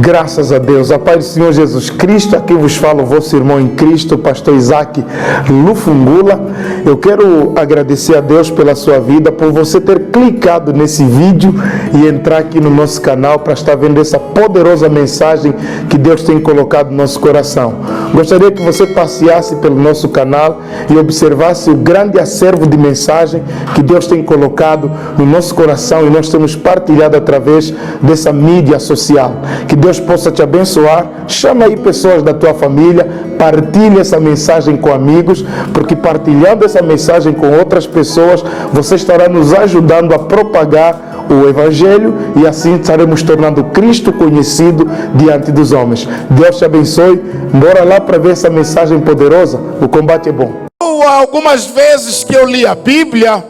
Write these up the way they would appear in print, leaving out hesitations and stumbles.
Graças a Deus, a paz do Senhor Jesus Cristo. Aqui vos fala o vosso irmão em Cristo, pastor Isaac Lufungula. Eu quero agradecer a Deus pela sua vida, por você ter clicado nesse vídeo e entrar aqui no nosso canal para estar vendo essa poderosa mensagem que Deus tem colocado no nosso coração. Gostaria que você passeasse pelo nosso canal e observasse o grande acervo de mensagem que Deus tem colocado no nosso coração e nós temos partilhado através dessa mídia social. Que Deus possa te abençoar. Chama aí pessoas da tua família, partilhe essa mensagem com amigos, porque partilhando essa mensagem com outras pessoas, você estará nos ajudando a propagar o Evangelho e assim estaremos tornando Cristo conhecido diante dos homens. Deus te abençoe. Bora lá para ver essa mensagem poderosa. O combate é bom. Algumas vezes que eu li a Bíblia,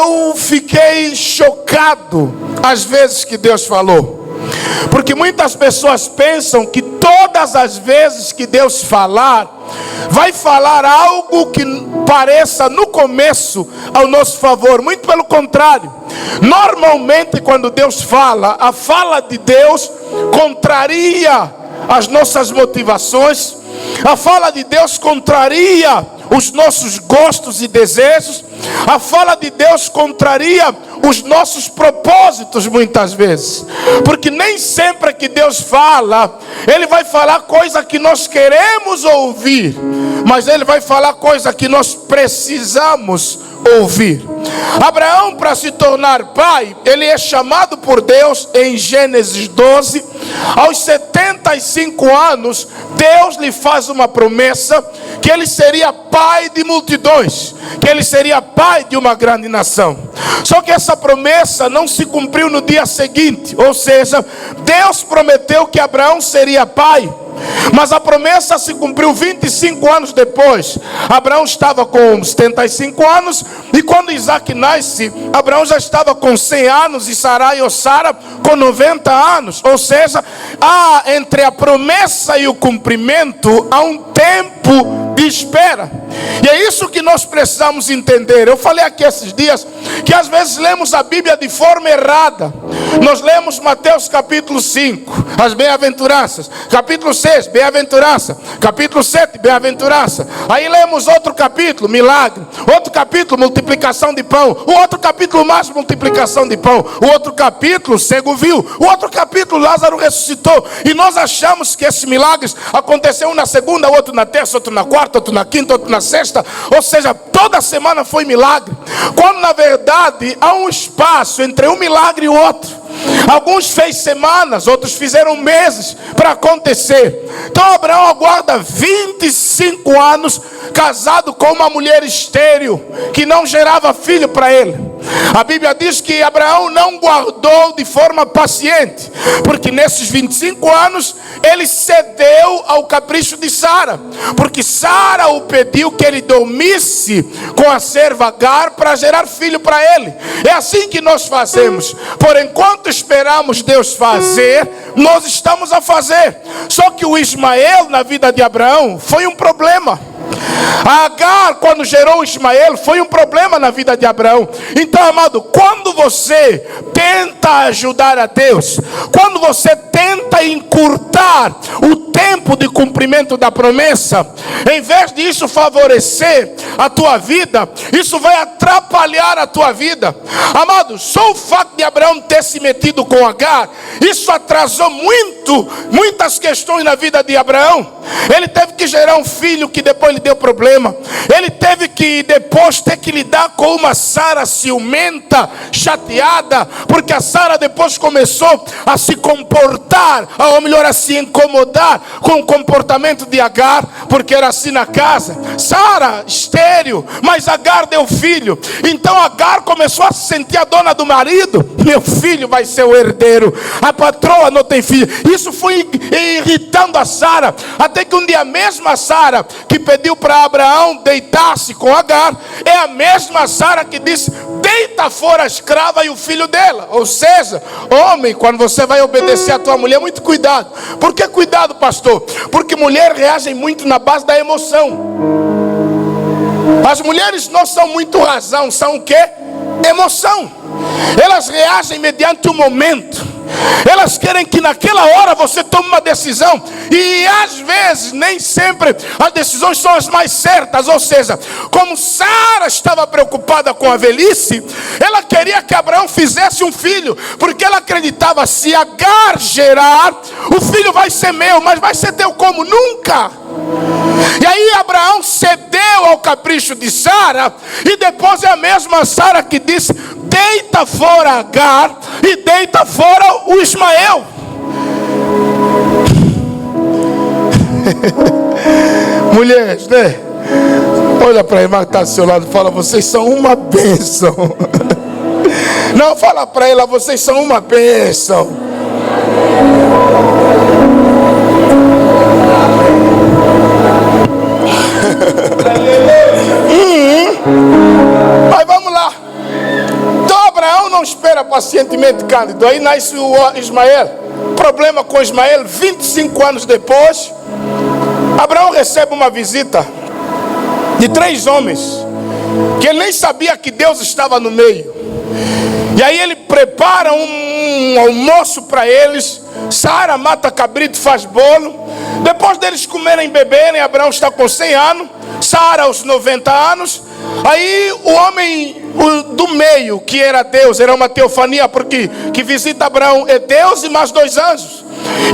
eu fiquei chocado às vezes que Deus falou. Porque muitas pessoas pensam que todas as vezes que Deus falar, vai falar algo que pareça no começo ao nosso favor. Muito pelo contrário. Normalmente quando Deus fala, a fala de Deus contraria as nossas motivações. A fala de Deus contraria os nossos gostos e desejos. A fala de Deus contraria os nossos propósitos muitas vezes. Porque nem sempre que Deus fala, Ele vai falar coisa que nós queremos ouvir, mas Ele vai falar coisa que nós precisamos ouvir. Abraão, para se tornar pai, ele é chamado por Deus em Gênesis 12. Aos 75 anos, Deus lhe faz uma promessa que ele seria pai de multidões, que ele seria pai de uma grande nação. Só que essa promessa não se cumpriu no dia seguinte. Ou seja, Deus prometeu que Abraão seria pai, mas a promessa se cumpriu 25 anos depois. Abraão estava com 75 anos, e quando Isaac nasce, Abraão já estava com 100 anos, e Sarai ou Sara com 90 anos. Ou seja, entre a promessa e o cumprimento há um tempo de espera. E é isso que nós precisamos entender. Eu falei aqui esses dias que às vezes lemos a Bíblia de forma errada. Nós lemos Mateus capítulo 5, as bem-aventuranças, capítulo 6, bem-aventurança, capítulo 7, bem-aventurança. Aí lemos outro capítulo, milagre, outro capítulo, multiplicação de pão, o outro capítulo mais, multiplicação de pão, o outro capítulo, cego viu, o outro capítulo, Lázaro ressuscitou. E nós achamos que esses milagres aconteceram na segunda, outro na terça, outro na quarta, outro na quinta, outro na sexta. Ou seja, toda semana foi milagre, quando na verdade há um espaço entre um milagre e o outro. Alguns fez semanas, outros fizeram meses para acontecer. Então Abraão aguarda 25 anos casado com uma mulher estéril, que não gerava filho para ele. A Bíblia diz que Abraão não guardou de forma paciente, porque nesses 25 anos ele cedeu ao capricho de Sara, porque Sara o pediu que ele dormisse com a serva Agar para gerar filho para ele. É assim que nós fazemos. Por enquanto esperamos Deus fazer, nós estamos a fazer. Só que o Ismael na vida de Abraão foi um problema. A Agar, quando gerou Ismael, foi um problema na vida de Abraão. Então, amado, quando você tenta ajudar a Deus, quando você tenta encurtar o tempo de cumprimento da promessa, em vez de isso favorecer a tua vida, isso vai atrapalhar a tua vida. Amado, só o fato de Abraão ter se metido com Agar, isso atrasou muitas questões na vida de Abraão. Ele teve que gerar um filho que depois lhe deu problema. Ele teve que depois ter que lidar com uma Sara ciumenta, chateada, porque a Sara depois começou a se comportar, ou melhor, a se incomodar com o comportamento de Agar, porque era assim na casa. Sara estéril, mas Agar deu filho. Então Agar começou a se sentir a dona do marido. Meu filho vai ser o herdeiro, a patroa não tem filho. Isso foi irritando a Sara, até que um dia a mesma Sara que pediu para Abraão deitar-se com Agar, é a mesma Sara que disse: deita fora a escrava e o filho dela. Ou seja, homem, quando você vai obedecer a tua mulher, muito cuidado. Por que cuidado, pastor? Porque mulher reage muito na base da emoção. As mulheres não são muito razão, são o quê? Emoção. Elas reagem mediante o momento. Elas querem que naquela hora você tome uma decisão. E às vezes, nem sempre as decisões são as mais certas. Ou seja, como Sara estava preocupada com a velhice, ela queria que Abraão fizesse um filho, porque ela acreditava, se Agar gerar, o filho vai ser meu. Mas vai ser teu como? Nunca. E aí Abraão cedeu ao capricho de Sara. E depois é a mesma Sara que disse: deita fora Agar e deita fora o Ismael. Mulheres, né? Olha para a irmã que está do seu lado e fala: vocês são uma bênção. Não, fala para ela: vocês são uma bênção. Mas vamos lá. Então Abraão não espera pacientemente Cândido. Aí nasce o Ismael. Problema com Ismael: 25 anos depois, Abraão recebe uma visita de 3 homens que ele nem sabia que Deus estava no meio. E aí ele prepara um almoço para eles. Sara mata cabrito, faz bolo. Depois deles comerem e beberem, Abraão está com 100 anos, Sara aos 90 anos. Aí o homem do meio, que era Deus, era uma teofania, porque que visita Abraão é Deus e mais 2 anjos.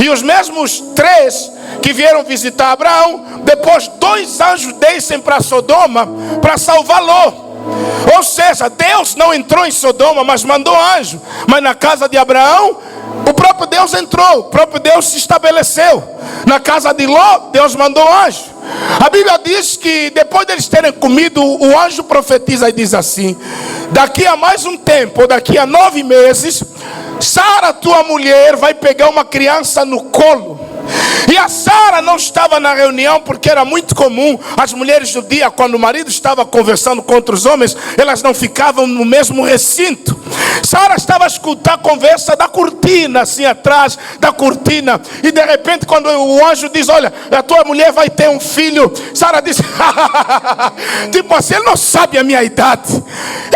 E os mesmos 3 que vieram visitar Abraão, depois 2 anjos descem para Sodoma para salvá-lo. Ou seja, Deus não entrou em Sodoma, mas mandou anjo. Mas na casa de Abraão, o próprio Deus entrou, o próprio Deus se estabeleceu. Na casa de Ló, Deus mandou anjo. A Bíblia diz que depois deles terem comido, o anjo profetiza e diz assim: daqui a mais um tempo, ou daqui a 9 meses, Sara, tua mulher, vai pegar uma criança no colo. E a Sara não estava na reunião, porque era muito comum as mulheres judias, quando o marido estava conversando com outros homens, elas não ficavam no mesmo recinto. Sara estava a escutar a conversa da cortina, assim atrás da cortina. E de repente, quando o anjo diz: olha, a tua mulher vai ter um filho, Sara disse: tipo assim, ele não sabe a minha idade.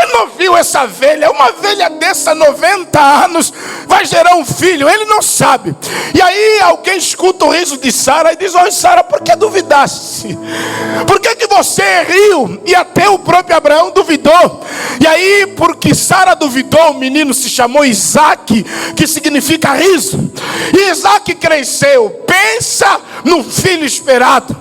Ele não viu essa velha, uma velha dessa 90 anos vai gerar um filho, ele não sabe. E aí alguém escuta o riso de Sara e diz: olha, Sara, por que duvidaste? Por que você riu? E até o próprio Abraão duvidou. E aí, porque Sara duvidou, o menino se chamou Isaac, que significa riso. E Isaac cresceu. Pensa num filho esperado.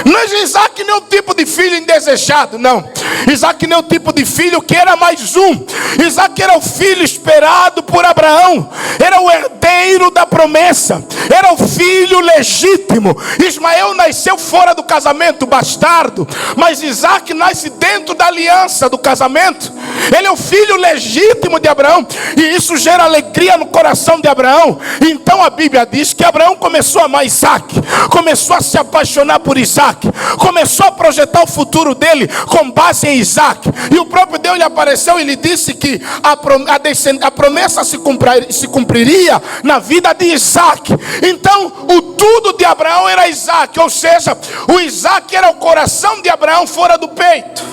Não é Isaac nem o tipo de filho indesejado, não. Isaac nem o tipo de filho que era mais um. Isaac era o filho esperado por Abraão. Era o herdeiro da promessa. Era o filho legítimo. Ismael nasceu fora do casamento, bastardo. Mas Isaac nasce dentro da aliança do casamento. Ele é o filho legítimo de Abraão. E isso gera alegria no coração de Abraão. Então a Bíblia diz que Abraão começou a amar Isaac. Começou a se apaixonar por Isaac. Começou a projetar o futuro dele com base em Isaac. E o próprio Deus lhe apareceu e lhe disse que a promessa se cumpriria na vida de Isaac. Então o tudo de Abraão era Isaac. Ou seja, o Isaac era o coração de Abraão fora do peito.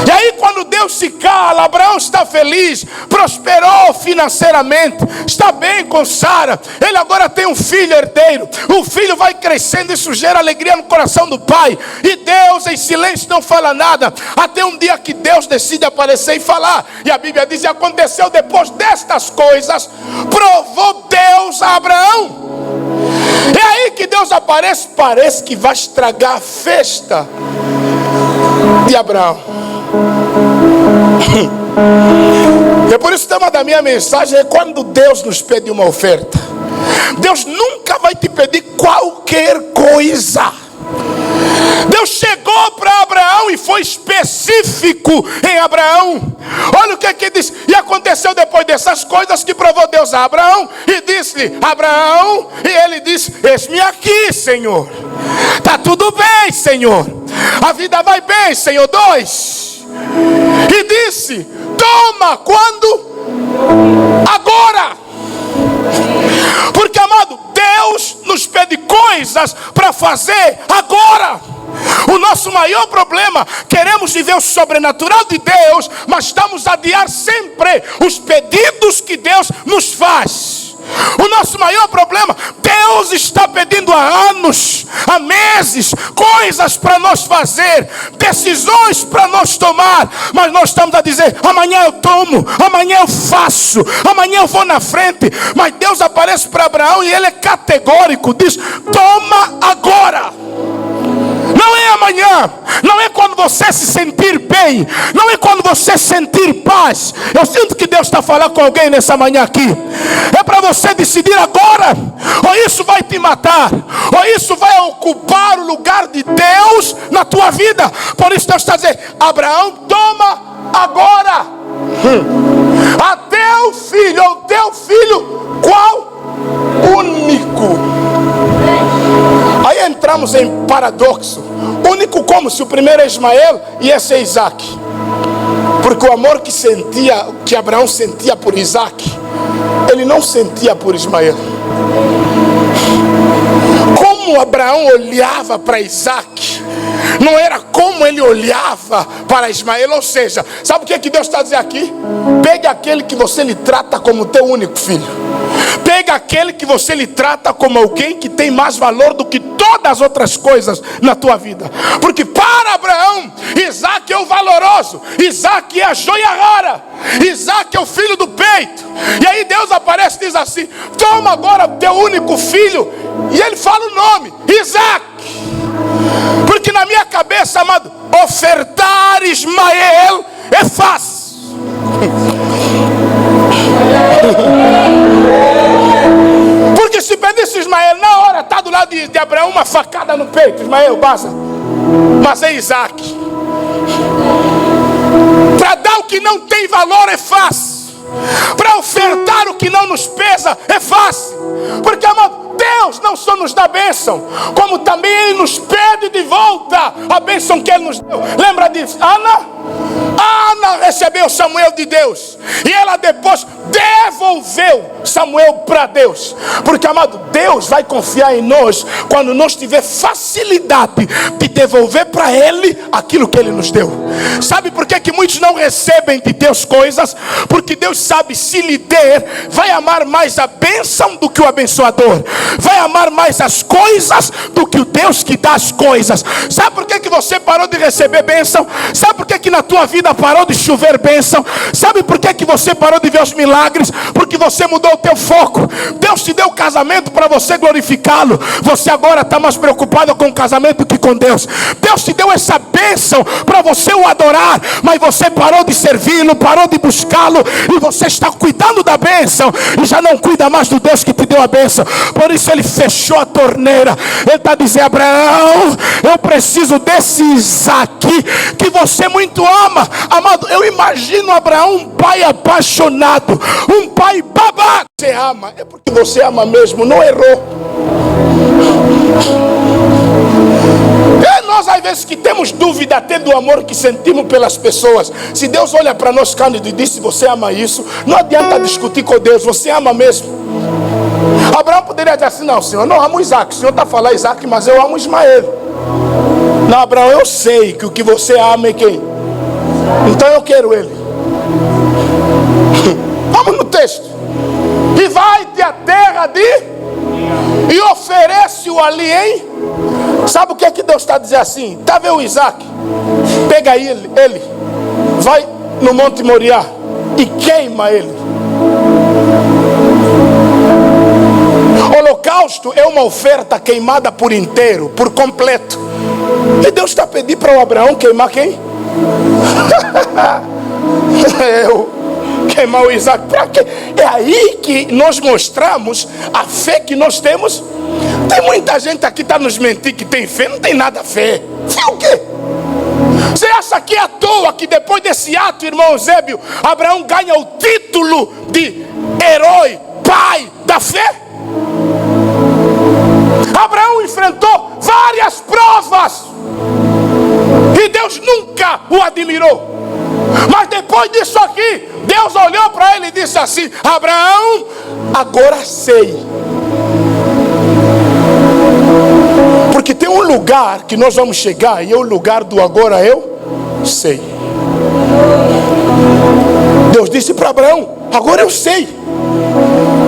E aí quando Deus se cala, Abraão está feliz, prosperou financeiramente, está bem com Sara. Ele agora tem um filho herdeiro. O filho vai crescendo, isso gera alegria no coração do pai. E Deus em silêncio não fala nada, até um dia que Deus decide aparecer e falar. E a Bíblia diz: e aconteceu depois destas coisas, provou Deus a Abraão. É aí que Deus aparece, parece que vai estragar a festa de Abraão. É por isso que o tema da minha mensagem é: quando Deus nos pede uma oferta, Deus nunca vai te pedir qualquer coisa. Deus chegou para Abraão e foi específico em Abraão. Olha o que diz: e aconteceu depois dessas coisas que provou Deus a Abraão e disse-lhe: Abraão, e ele disse: eis-me aqui, Senhor. Está tudo bem, Senhor. A vida vai bem, Senhor. 2. E disse: toma, quando? Agora. Porque, amado, Deus nos pede coisas para fazer agora. O nosso maior problema, queremos viver o sobrenatural de Deus, mas estamos a adiar sempre os pedidos que Deus nos faz. O nosso maior problema, Deus está pedindo há anos, há meses, coisas para nós fazer, decisões para nós tomar, mas nós estamos a dizer, amanhã eu tomo, amanhã eu faço, amanhã eu vou na frente. Mas Deus aparece para Abraão e ele é categórico, diz, toma agora. Não é amanhã, não é quando você se sentir bem, não é quando você sentir paz. Eu sinto que Deus está falando com alguém nessa manhã aqui. É para você decidir agora, ou isso vai te matar, ou isso vai ocupar o lugar de Deus na tua vida. Por isso Deus está dizendo, Abraão, toma agora a teu filho, ou teu filho, qual? Único. Aí entramos em paradoxo. Único como? Se o primeiro é Ismael e esse é Isaac. Porque o amor que Abraão sentia por Isaac, ele não sentia por Ismael. Como Abraão olhava para Isaac, não era como ele olhava para Ismael. Ou seja, sabe o que Deus está dizendo aqui? Pegue aquele que você lhe trata como teu único filho. Pega aquele que você lhe trata como alguém que tem mais valor do que todas as outras coisas na tua vida. Porque para Abraão, Isaac é o valoroso, Isaac é a joia rara, Isaac é o filho do peito. E aí Deus aparece e diz assim, toma agora teu único filho. E ele fala o nome, Isaac. Porque na minha cabeça, amado, ofertar Ismael é fácil. Porque se pedisse Ismael na hora, está do lado de Abraão, uma facada no peito, Ismael, basta. Mas é Isaac. Para dar o que não tem valor é fácil. Para ofertar o que não nos pesa é fácil. Porque, amado, Deus não só nos dá bênção, como também Ele nos pede de volta a bênção que Ele nos deu. Lembra disso? Ana recebeu Samuel de Deus, e ela depois devolveu Samuel para Deus. Porque, amado, Deus vai confiar em nós quando nós tiver facilidade de devolver para Ele aquilo que Ele nos deu. Sabe por que muitos não recebem de Deus coisas? Porque Deus sabe, se lhe der, vai amar mais a bênção do que o abençoador, vai amar mais as coisas do que o Deus que dá as coisas. Sabe por que você parou de receber bênção? Sabe por que na tua vida parou de chover bênção? Sabe por que você parou de ver os milagres? Porque você mudou o teu foco. Deus te deu casamento para você glorificá-lo. Você agora está mais preocupado com o casamento que com Deus. Deus te deu essa bênção para você o adorar, mas você parou de servi-lo, parou de buscá-lo, e você está cuidando da bênção e já não cuida mais do Deus que te deu a bênção. Por isso Ele fechou a torneira. Ele está dizendo, Abraão, eu preciso desse Isaac que você muito ama. Amado, eu imagino Abraão, um pai apaixonado, um pai babaca. Você ama, é porque você ama mesmo, não errou. Nós às vezes que temos dúvida até do amor que sentimos pelas pessoas. Se Deus olha para nós, Cândido, e diz, se você ama isso, não adianta discutir com Deus, você ama mesmo. Abraão poderia dizer assim, não, Senhor, eu não amo Isaac, o Senhor está falando Isaac, mas eu amo Ismael. Não, Abraão, eu sei que o que você ama é quem? Então eu quero ele. Vamos no texto. E vai-te à terra e oferece-o ali, hein? Sabe o que é que Deus está dizendo assim? Está vendo o Isaac? Pega ele, vai no Monte Moriá e queima ele. Holocausto é uma oferta queimada por inteiro, por completo. E Deus está pedindo para o Abraão queimar quem? Queimar o Isaac. Para quê? É aí que nós mostramos a fé que nós temos. Tem muita gente aqui que está nos mentir que tem fé, não tem nada a fé. Fé o quê? Você acha que é à toa que depois desse ato, irmão Eusébio, Abraão ganha o título de herói, pai da fé? Abraão enfrentou várias provas e Deus nunca o admirou. Mas depois disso aqui, Deus olhou para ele e disse assim: Abraão, agora sei. Porque tem um lugar que nós vamos chegar, e é o lugar do agora eu sei. Deus disse para Abraão: agora eu sei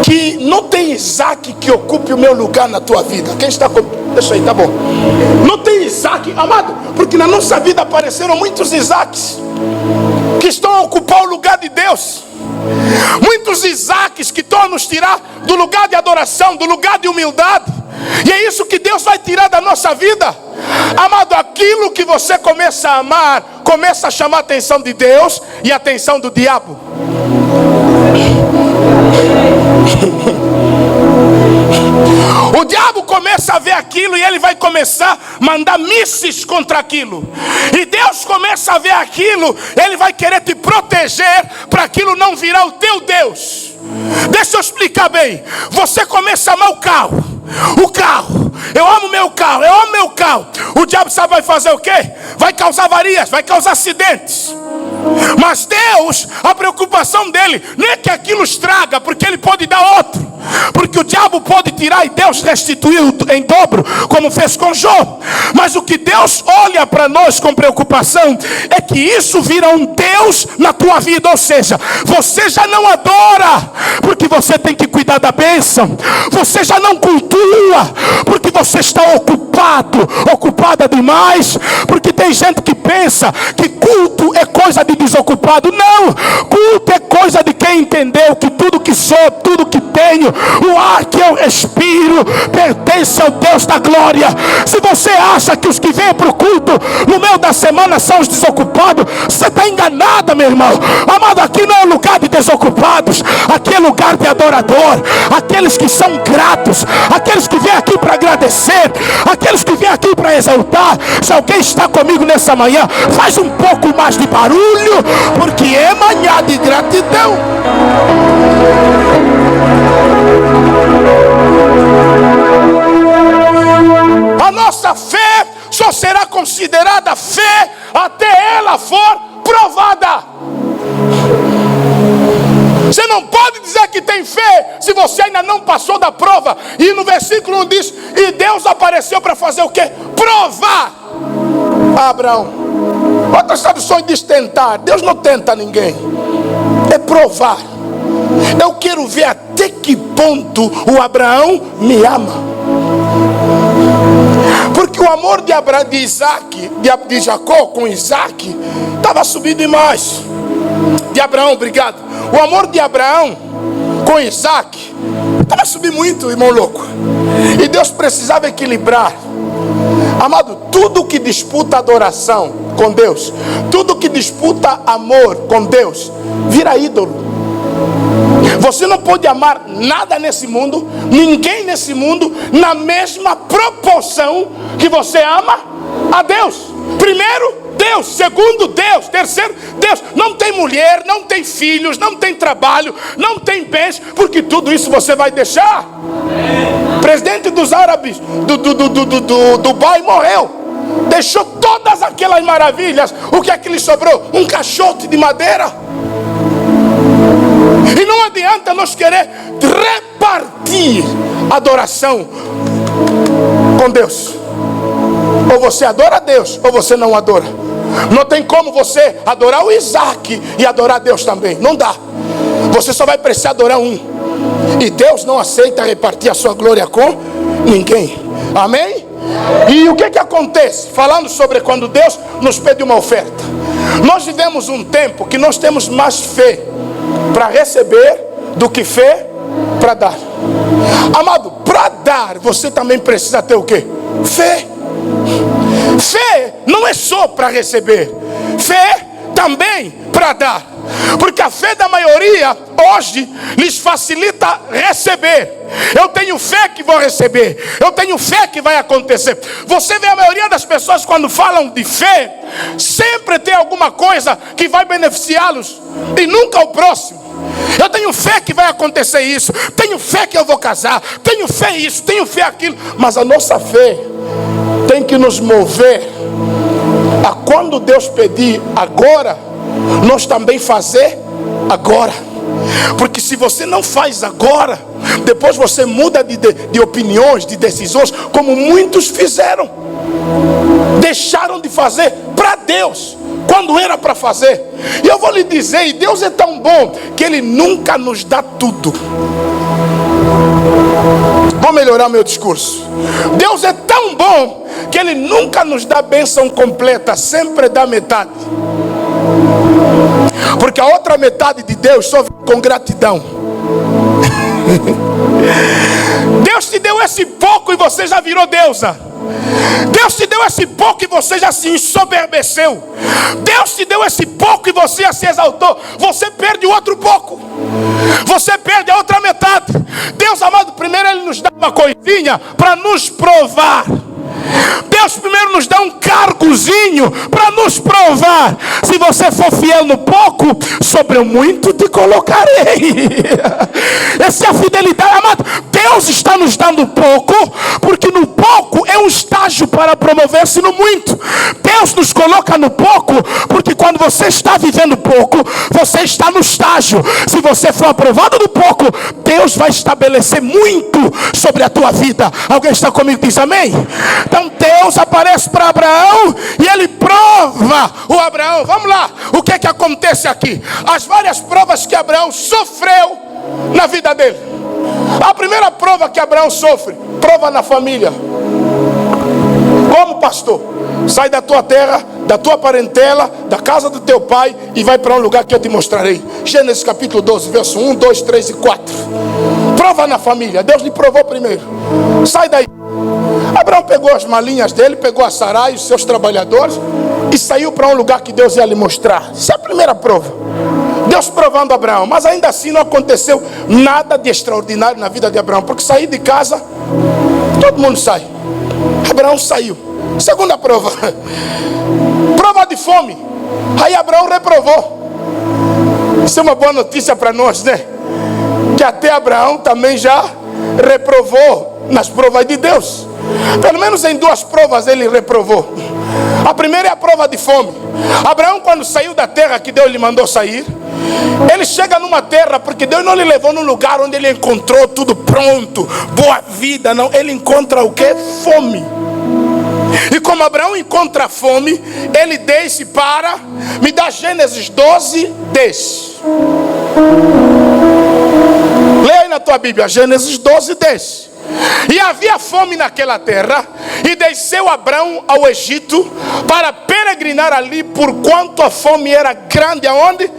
que não tem Isaac que ocupe o meu lugar na tua vida. Quem está com... Deixa aí, tá bom. Não tem Isaac, amado, porque na nossa vida apareceram muitos Isaques que estão a ocupar o lugar de Deus. Muitos Isaques que estão a nos tirar do lugar de adoração, do lugar de humildade. E é isso que Deus vai tirar da nossa vida. Amado, aquilo que você começa a amar começa a chamar a atenção de Deus e a atenção do diabo. O diabo começa a ver aquilo e ele vai começar a mandar mísseis contra aquilo. E Deus começa a ver aquilo, ele vai querer te proteger para aquilo não virar o teu Deus. Deixa eu explicar bem. Você começa a amar o carro. Eu amo meu carro, eu amo meu carro. O diabo sabe vai fazer o quê? Vai causar avarias, vai causar acidentes. Mas Deus, a preocupação dele não é que aquilo estraga, porque ele pode dar outro. Porque o diabo pode tirar e Deus restituiu em dobro, como fez com Jó. Mas o que Deus olha para nós com preocupação é que isso vira um Deus na tua vida. Ou seja, você já não adora porque você tem que cuidar da bênção. Você já não cultua porque você está ocupada demais. Porque tem gente que pensa que culto é coisa de desocupado. Não, culto é coisa de quem entendeu que tudo que sou, tudo que tenho, o ar que eu respiro pertence ao Deus da glória. Se você acha que os que vêm para o culto no meio da semana são os desocupados, você está enganado, meu irmão. Amado, aqui não é lugar de desocupados, aqui é lugar de adorador. Aqueles que são gratos, aqueles que vêm aqui para agradecer, aqueles que vêm aqui para exaltar. Se alguém está comigo nessa manhã, faz um pouco mais de barulho, porque é manhã de gratidão. A nossa fé só será considerada fé até ela for provada. Você não pode dizer que tem fé se você ainda não passou da prova. E no versículo 1 diz: e Deus apareceu para fazer o quê? Provar Abraão. Outras traduções diz tentar. Deus não tenta ninguém, é provar. Eu quero ver até que ponto o Abraão me ama. Porque o amor de Isaac, de Jacó com Isaac, estava subindo demais. De Abraão, obrigado. O amor de Abraão com Isaac estava subindo muito, irmão louco. E Deus precisava equilibrar. Amado, tudo que disputa adoração com Deus, tudo que disputa amor com Deus, vira ídolo. Você não pode amar nada nesse mundo, ninguém nesse mundo, na mesma proporção que você ama a Deus. Primeiro, Deus. Segundo, Deus. Terceiro, Deus. Não tem mulher, não tem filhos, não tem trabalho, não tem bens, porque tudo isso você vai deixar. O presidente dos árabes do Dubai morreu, deixou todas aquelas maravilhas. O que é que lhe sobrou? Um caixote de madeira. E não adianta nós querer repartir adoração com Deus. Ou você adora a Deus, ou você não adora. Não tem como você adorar o Isaac e adorar Deus também. Não dá. Você só vai precisar adorar um. E Deus não aceita repartir a sua glória com ninguém. Amém? E o que acontece? Falando sobre quando Deus nos pede uma oferta. Nós vivemos um tempo que nós temos mais fé para receber do que fé para dar. Amado, para dar você também precisa ter o quê? Fé. Fé não é só para receber, fé também para dar. Porque a fé da maioria hoje lhes facilita receber. Eu tenho fé que vou receber, eu tenho fé que vai acontecer. Você vê a maioria das pessoas quando falam de fé, sempre tem alguma coisa que vai beneficiá-los e nunca o próximo. Eu tenho fé que vai acontecer isso, tenho fé que eu vou casar, tenho fé isso, tenho fé aquilo. Mas a nossa fé tem que nos mover a quando Deus pedir agora, nós também fazer agora. Porque se você não faz agora, depois você muda de opiniões, de decisões, como muitos fizeram. deixaram de fazer para Deus, quando era para fazer. E eu vou lhe dizer, e Deus é tão bom, que Ele nunca nos dá tudo. Vou melhorar meu discurso. Deus é tão bom, que Ele nunca nos dá bênção completa, sempre dá metade. Porque a outra metade de Deus só vem com gratidão. Deus te deu esse pouco e você já virou deusa. Deus te deu esse pouco e você já se ensoberbeceu. Deus te deu esse pouco e você já se exaltou. Você perde o outro pouco, você perde a outra metade. Deus amado, primeiro Ele nos dá uma coisinha para nos provar. Deus primeiro nos dá um cargozinho para nos provar. Se você for fiel no pouco, sobre o muito te colocarei. Essa é a fidelidade, amado. Deus está nos dando pouco, porque no pouco é um estágio para promover-se no muito. Deus nos coloca no pouco, porque quando você está vivendo pouco, você está no estágio. Se você for aprovado no pouco, Deus vai estabelecer muito sobre a tua vida. Alguém está comigo? Diz amém. Então Deus aparece para Abraão e Ele prova o Abraão. Vamos lá, o que é que acontece aqui? As várias provas que Abraão sofreu na vida dele. A primeira prova que Abraão sofre, prova na família. Como pastor? Sai da tua terra, da tua parentela, da casa do teu pai e vai para um lugar que eu te mostrarei. Gênesis capítulo 12, verso 1, 2, 3 e 4. Prova na família. Deus lhe provou primeiro. Sai daí. Abraão pegou as malinhas dele, pegou a Sarai e os seus trabalhadores e saiu para um lugar que Deus ia lhe mostrar. Essa é a primeira prova. Deus provando Abraão, mas ainda assim não aconteceu nada de extraordinário na vida de Abraão, porque sair de casa, todo mundo sai. Abraão saiu. Segunda prova, prova de fome. Aí Abraão reprovou. Isso é uma boa notícia para nós, né? Que até Abraão também já reprovou nas provas de Deus. Pelo menos em duas provas ele reprovou. A primeira é a prova de fome. Abraão, quando saiu da terra que Deus lhe mandou sair, ele chega numa terra, porque Deus não lhe levou num lugar onde ele encontrou tudo pronto, boa vida, não. Ele encontra o que? Fome. E como Abraão encontra fome, ele desce para, me dá Gênesis 12, 10. Leia aí na tua Bíblia, Gênesis 12, 10. E havia fome naquela terra, e desceu Abraão ao Egito para peregrinar ali, porquanto a fome era grande. Aonde?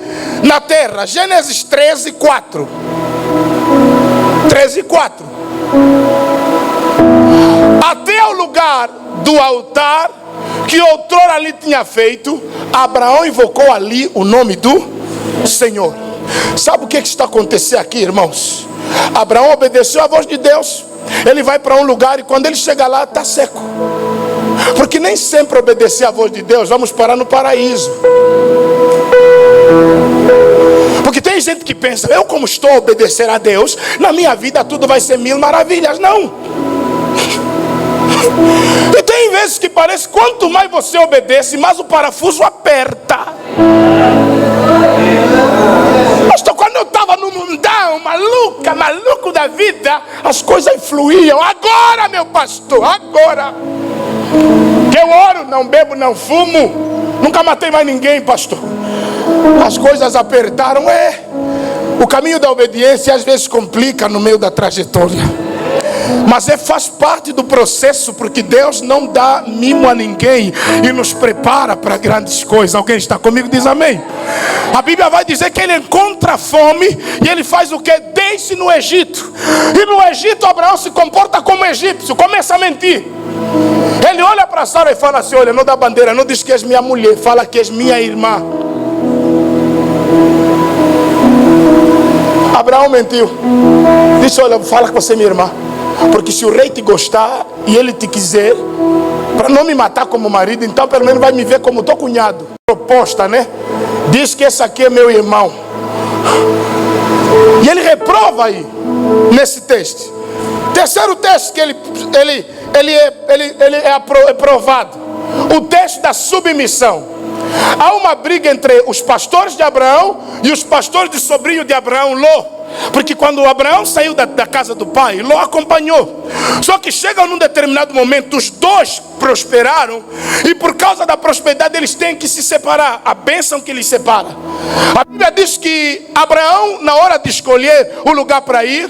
Na terra. Gênesis 13, 4. 13, 4. Até ao lugar do altar que outrora ali tinha feito, Abraão invocou ali o nome do Senhor. Sabe o que está acontecendo aqui, irmãos? Abraão obedeceu à voz de Deus. Ele vai para um lugar e quando ele chega lá está seco. Porque nem sempre obedecer à voz de Deus vamos parar no paraíso. Porque tem gente que pensa, eu como estou a obedecer a Deus, na minha vida tudo vai ser mil maravilhas. Não. E tem vezes que parece que quanto mais você obedece, mais o parafuso aperta. Pastor, quando eu estava no mundão, maluco da vida, as coisas fluíam. Agora, meu pastor, agora que eu oro, não bebo, não fumo, nunca matei mais ninguém, pastor. As coisas apertaram. O caminho da obediência às vezes complica no meio da trajetória, mas faz parte do processo, porque Deus não dá mimo a ninguém e nos prepara para grandes coisas. Alguém está comigo? Diz amém. A Bíblia vai dizer que ele encontra fome e ele faz o que? Desce no Egito. E no Egito Abraão se comporta como egípcio, começa a mentir. Ele olha para Sara e fala assim: olha, não dá bandeira, não diz que és minha mulher, fala que és minha irmã. Abraão mentiu. Disse: olha, fala que você é minha irmã, porque se o rei te gostar e ele te quiser, para não me matar como marido, então pelo menos vai me ver como teu cunhado. Proposta, né? Diz que esse aqui é meu irmão. E ele reprova aí, nesse texto. Terceiro texto que ele é aprovado. O texto da submissão. Há uma briga entre os pastores de Abraão e os pastores de sobrinho de Abraão, Ló. Porque quando Abraão saiu da casa do pai, Ló acompanhou. Só que chega num determinado momento, os dois prosperaram, e por causa da prosperidade eles têm que se separar. A bênção que eles separa. A Bíblia diz que Abraão, na hora de escolher o lugar para ir,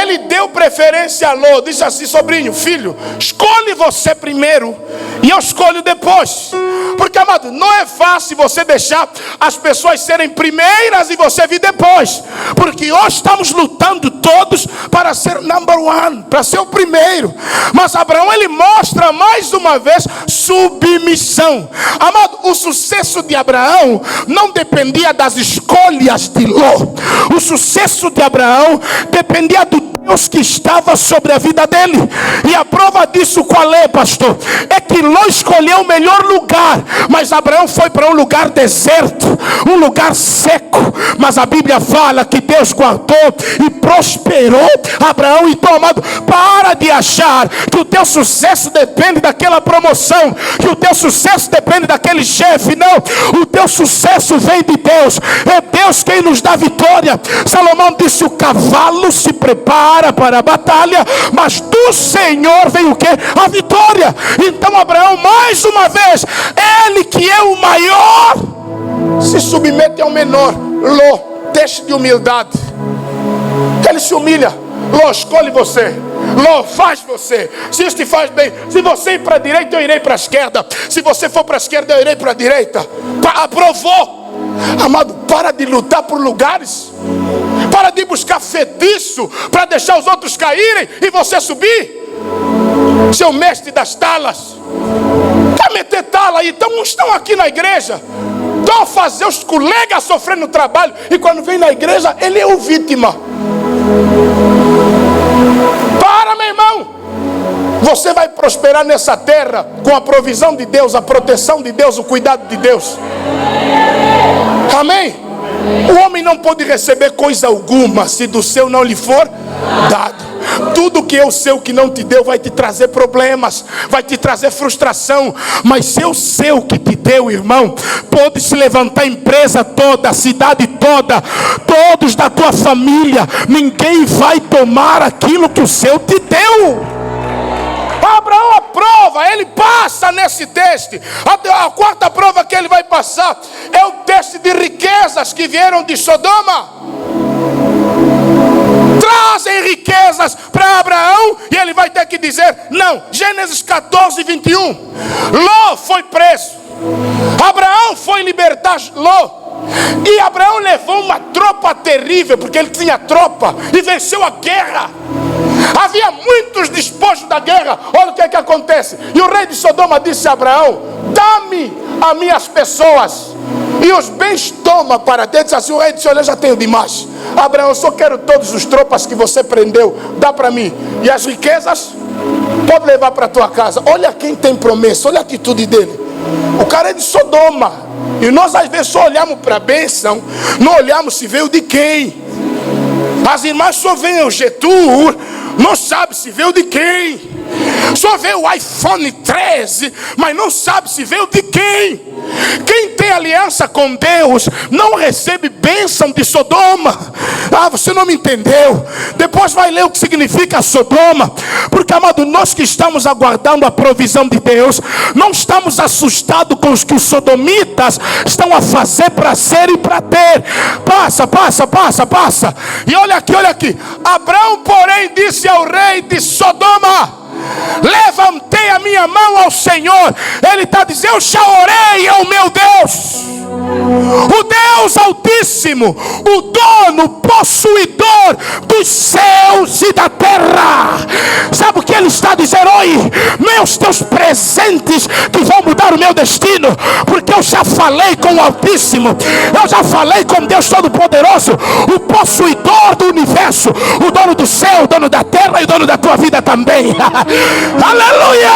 ele deu preferência a Ló. Disse assim: sobrinho, filho, escolhe você primeiro e eu escolho depois. Porque, amado, não é fácil você deixar as pessoas serem primeiras e você vir depois. Porque hoje estamos lutando todos para ser number one, para ser o primeiro. Mas Abraão, ele mostra mais uma vez submissão. Amado, o sucesso de Abraão não dependia das escolhas de Ló. O sucesso de Abraão dependia do Deus que estava sobre a vida dele. E a prova disso qual é, pastor? É que Ló escolheu o melhor lugar, mas Abraão foi para um lugar deserto, um lugar seco. Mas a Bíblia fala que Deus guardou e prosperou Abraão. Então, amado, para de achar que o teu sucesso depende daquela promoção, que o teu sucesso depende daquele chefe. Não, o teu sucesso vem de Deus. É Deus quem nos dá vitória. Salomão disse: o cavalo se prepara para a batalha, mas do Senhor vem o que? A vitória. Então Abraão, mais uma vez, ele que é o maior, se submete ao menor. Ló, teste de humildade. Ele se humilha. Ló, escolhe você. Ló, faz você. Se isso te faz bem. Se você ir para a direita, eu irei para a esquerda. Se você for para a esquerda, eu irei para a direita. Aprovou. Amado, para de lutar por lugares. Para de buscar fetiço para deixar os outros caírem e você subir. Seu mestre das talas quer meter tala aí. Então uns estão aqui na igreja, estão a fazer os colegas sofrendo no trabalho, e quando vem na igreja ele é o vítima. Para, meu irmão. Você vai prosperar nessa terra com a provisão de Deus, a proteção de Deus, o cuidado de Deus. Amém? O homem não pode receber coisa alguma se do seu não lhe for dado. Tudo que é o seu que não te deu vai te trazer problemas, vai te trazer frustração. Mas se é o seu que te deu, irmão, pode se levantar a empresa toda, a cidade toda, todos da tua família, ninguém vai tomar aquilo que o seu te deu. Abraão aprova, ele passa nesse teste. A quarta prova que ele vai passar é o teste de riquezas que vieram de Sodoma. Trazem riquezas para Abraão e ele vai ter que dizer não. Gênesis 14, 21. Ló foi preso, Abraão foi libertar Ló. E Abraão levou uma tropa terrível, porque ele tinha tropa e venceu a guerra. Havia muitos despojos da guerra. Olha o que é que acontece. E o rei de Sodoma disse a Abraão: dá-me as minhas pessoas e os bens toma para dentro. Disse assim: o rei disse: olha, eu já tenho demais. Abraão, eu só quero todos os tropas que você prendeu, dá para mim. E as riquezas pode levar para tua casa. Olha quem tem promessa, olha a atitude dele. O cara é de Sodoma. E nós às vezes só olhamos para a bênção, não olhamos se veio de quem. As irmãs só veem o Getúlio, não sabe se veio de quem. Só vê o iPhone 13, mas não sabe se veio de quem. Quem tem aliança com Deus não recebe bênção de Sodoma. Ah, você não me entendeu. Depois vai ler o que significa Sodoma. Porque, amado, nós que estamos aguardando a provisão de Deus, não estamos assustados com os que os sodomitas estão a fazer para ser e para ter. Passa. E olha aqui. Abraão, porém, disse ao rei de Sodoma: levantei a minha mão ao Senhor. Ele está dizendo: eu já orei ao meu Deus, o Deus Altíssimo, o dono, possuidor dos céus e da terra. Sabe o que ele está dizendo? Oi, meus teus presentes que vão mudar o meu destino, porque eu já falei com o Altíssimo, eu já falei com Deus Todo-Poderoso, o possuidor do universo, o dono do céu, o dono da terra e o dono da tua vida também. Aleluia!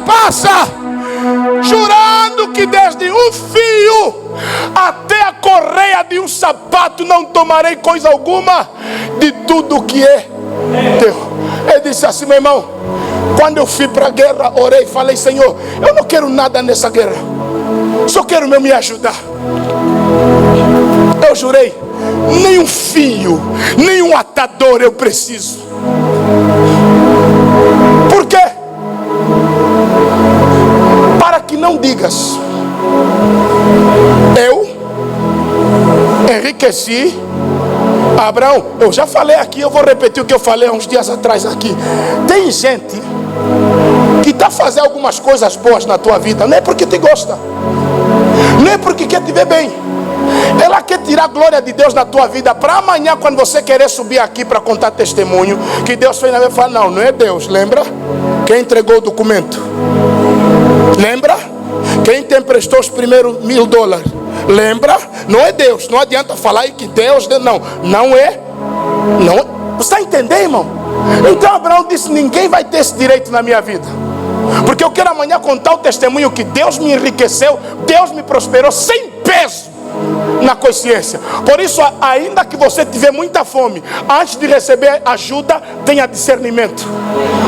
Passa, jurando que desde um fio até a correia de um sapato não tomarei coisa alguma de tudo que é teu. Ele disse assim: meu irmão, quando eu fui para a guerra, orei e falei: Senhor, eu não quero nada nessa guerra, só quero me ajudar. Eu jurei, nem um fio, nem um atador eu preciso. Por quê? Para que não digas, eu enriqueci Abraão. Eu já falei aqui, eu vou repetir o que eu falei há uns dias atrás aqui. Tem gente que está fazendo algumas coisas boas na tua vida, não é porque te gosta, não é porque quer te ver bem. Ela quer tirar a glória de Deus na tua vida, para amanhã, quando você querer subir aqui para contar testemunho, que Deus fez na minha vida, fala, não, não é Deus, lembra? Quem entregou o documento? Lembra? Quem te emprestou os primeiros $1000? Lembra? Não é Deus. Não adianta falar aí que Deus, não é. Você está entendendo, irmão? Então Abraão disse, ninguém vai ter esse direito na minha vida, porque eu quero amanhã contar o testemunho que Deus me enriqueceu, Deus me prosperou sem peso na consciência. Por isso, ainda que você tiver muita fome, antes de receber ajuda, tenha discernimento,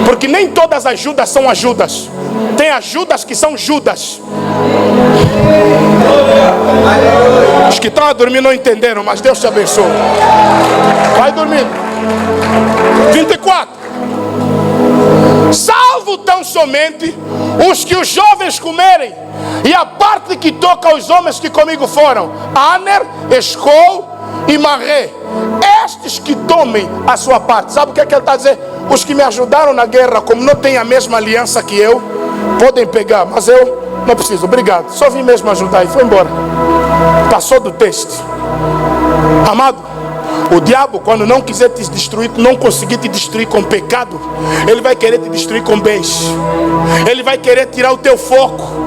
porque nem todas as ajudas são ajudas. Tem ajudas que são Judas. Os que estão a dormir não entenderam, mas Deus te abençoe. Vai dormindo. 24. Salvo tão somente os que os jovens comerem, e a parte que toca aos homens que comigo foram, Aner, Escol e Marré, estes que tomem a sua parte. Sabe o que é que ele está a dizer? Os que me ajudaram na guerra, como não têm a mesma aliança que eu, podem pegar, mas eu não preciso, obrigado, só vim mesmo ajudar e foi embora. Passou do texto. Amado, o diabo, quando não quiser te destruir, não conseguir te destruir com pecado, ele vai querer te destruir com bens. Ele vai querer tirar o teu foco.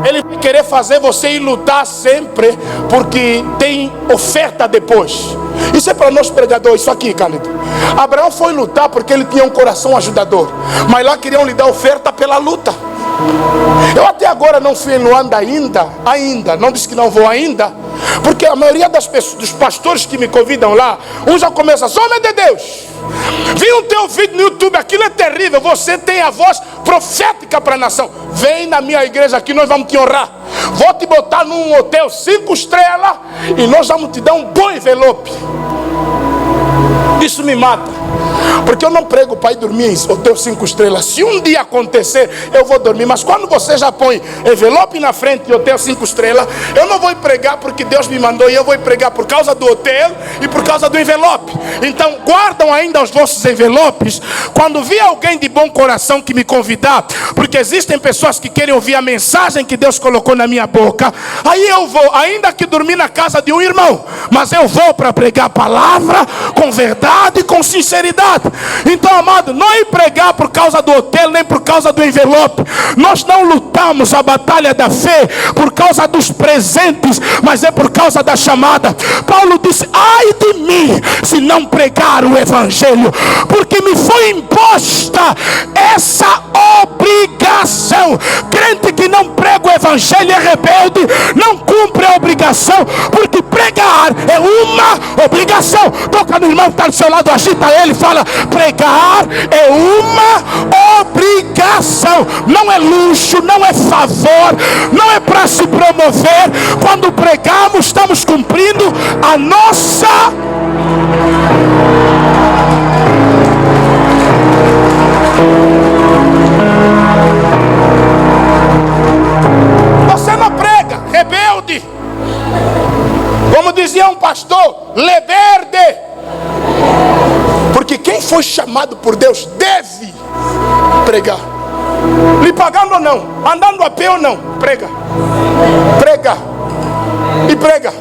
Ele vai querer fazer você ir lutar sempre, porque tem oferta depois. Isso é para nós pregadores, isso aqui, Cálido. Abraão foi lutar porque ele tinha um coração ajudador, mas lá queriam lhe dar oferta pela luta. Eu até agora não fui em Luanda ainda, não disse que não vou ainda, porque a maioria das pessoas, dos pastores que me convidam lá, um já começa, homem de Deus, vi um teu vídeo no YouTube, aquilo é terrível, você tem a voz profética para a nação, vem na minha igreja aqui, nós vamos te honrar, vou te botar num hotel 5 estrelas e nós vamos te dar um bom envelope. Isso me mata, porque eu não prego para ir dormir em hotel 5 estrelas. Se um dia acontecer, eu vou dormir. Mas quando você já põe envelope na frente de hotel 5 estrelas, eu não vou pregar porque Deus me mandou, e eu vou pregar por causa do hotel e por causa do envelope. Então guardam ainda os vossos envelopes quando vir alguém de bom coração que me convidar, porque existem pessoas que querem ouvir a mensagem que Deus colocou na minha boca. Aí eu vou, ainda que dormir na casa de um irmão, mas eu vou para pregar a palavra com verdade e com sinceridade. Então, amado, não é pregar por causa do hotel, nem por causa do envelope. Nós não lutamos a batalha da fé por causa dos presentes, mas é por causa da chamada. Paulo disse, ai de mim se não pregar o evangelho, porque me foi imposta essa obrigação. Crente que não prega o evangelho é rebelde, não cumpre a obrigação, porque pregar é uma obrigação. Toca no irmão que está do seu lado, agita ele, fala, pregar é uma obrigação, não é luxo, não é favor, não é para se promover. Quando pregamos, estamos cumprindo a nossa Você não prega, rebelde. Como dizia um pastor, leverde. Porque quem foi chamado por Deus deve pregar. Lhe pagando ou não, andando a pé ou não, prega. Prega. E prega.